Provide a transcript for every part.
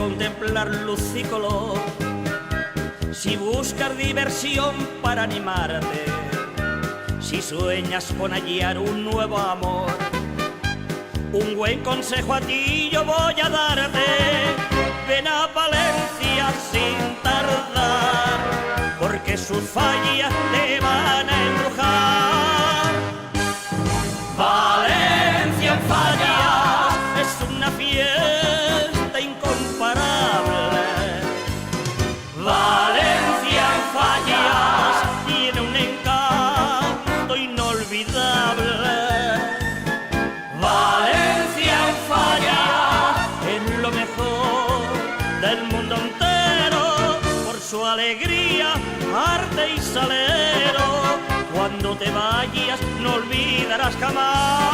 contemplar luz y color, si buscas diversión para animarte, si sueñas con hallar un nuevo amor, un buen consejo a ti yo voy a darte. Ven a Valencia sin tardar, porque sus fallas te van a embrujar. Valencia en fallas es una fiesta incomparable. Valencia en fallas tiene un encanto inolvidable. Valencia en fallas es lo mejor del mundo entero, por su alegría, arte y salero. Cuando te vayas no olvidarás jamás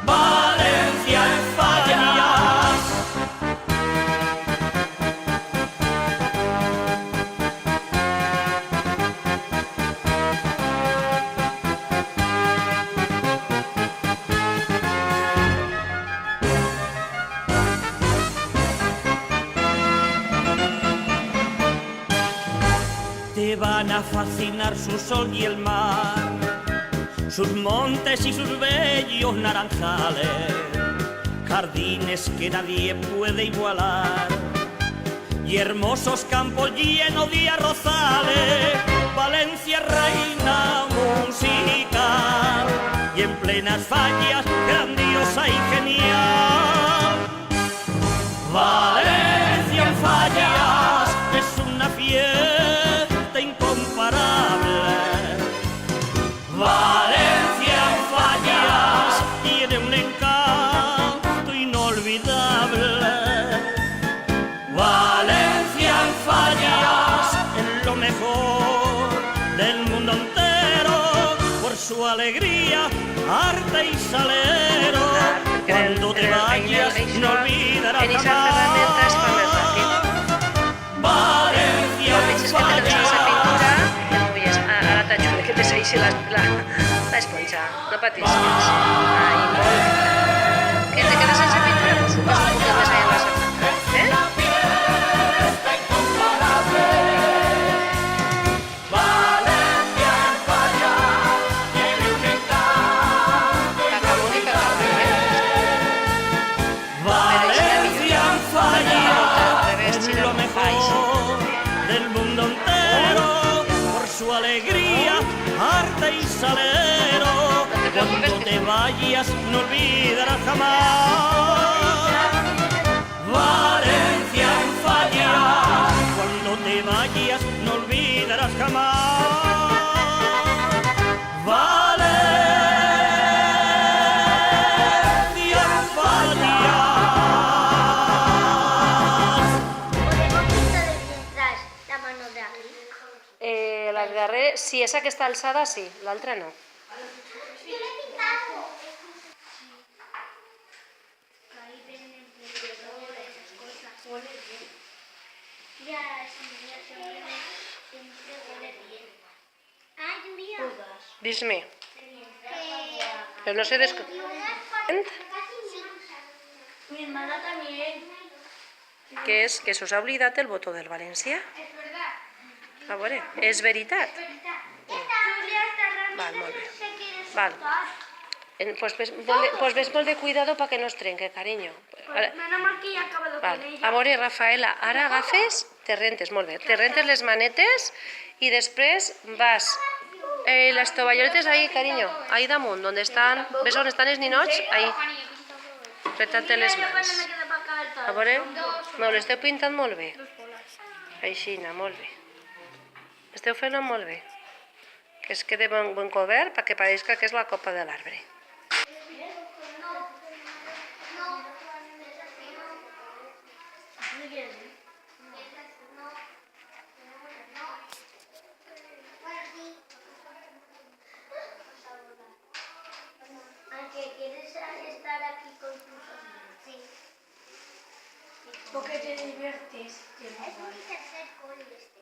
Valencia en fallas. Te van a fascinar su sol y el mar, sus montes y sus bellos naranjales, jardines que nadie puede igualar, y hermosos campos llenos de arrozales. Valencia reina musical, y en plenas fallas grandiosa y genial. Valencia en fallas es una fiesta incomparable. Valencia en fallas tiene un encanto inolvidable. Valencia en fallas es lo mejor del mundo entero, por su alegría, arte y salero. Cuando te vayas no olvidarás jamás Valencia en fallas. Que te segueixi l'esponja, no patissis. Ai, molt bé. Que te quedes sense pintura? Pues un poquet més allà en la setmana. Valencia en fallas tiene un encanto Valencia en fallas es lo mejor del mundo entero, por su alegría, arte y salero. Cuando te vayas no olvidarás jamás Valencia en fallas. Cuando te vayas no olvidarás jamás Valencia en fallas. ¿Podemos pintar detrás la mano de aquí? L'esgarrer, si és aquesta alçada, sí, l'altra no. Yo le he pintado. Ahí vienen emprendedores, esas cosas. Huele bien. Ya, sí, ya siempre huele bien. Ah, Julia. Dis-me. Però no sé Mi hermana también. Què és? Que s'us ha oblidat el botó del València? Es verdad. A veure, és veritat? Julia está rápida. Val, molt bé. Se quiere Val. soltar. Pues ves molt de cuidado para que no es trenque, cariño. Menos mal que ya he acabado Val. con A ella. veure, Rafaela, ara agafes, te rentes, molt bé, te rentes les manetes i després vas... les tovalloletes ahí, cariño, ahí damunt, on estan... Ves on estan els ninots? Ahí. Reta't les mans. A veure, me l'esteu pintant molt bé. Aixina, molt bé. Esteu fent-ho molt bé. Que es quede ben cobert perquè pareixca que és la copa de l'arbre. Aunque quieres estar aquí con tus amigos. Sí. Porque te diviertes. Es mi tercer cole este.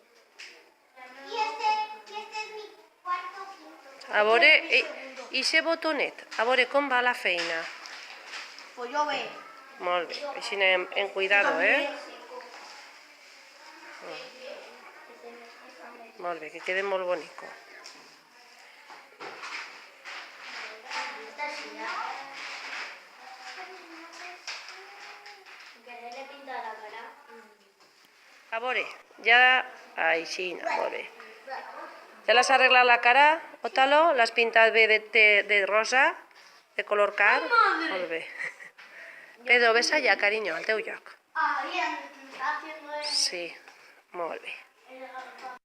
Y este es mi cuarto quinto. A veure, ixe botonet, a veure com va la feina. Pues yo ve. Molt bé, així anem en cuidado, Molt bé, que quede molt bonico. A veure, ja... Així, molt bé. ¿Ya le has arreglado la cara, Ótalo? ¿La has pintado de rosa? ¿De color car? Molt bé. Pedro, ves allà, carinyo, al teu lloc. Ah, bien, está haciendo eso. Sí, molt bé. El garrafón.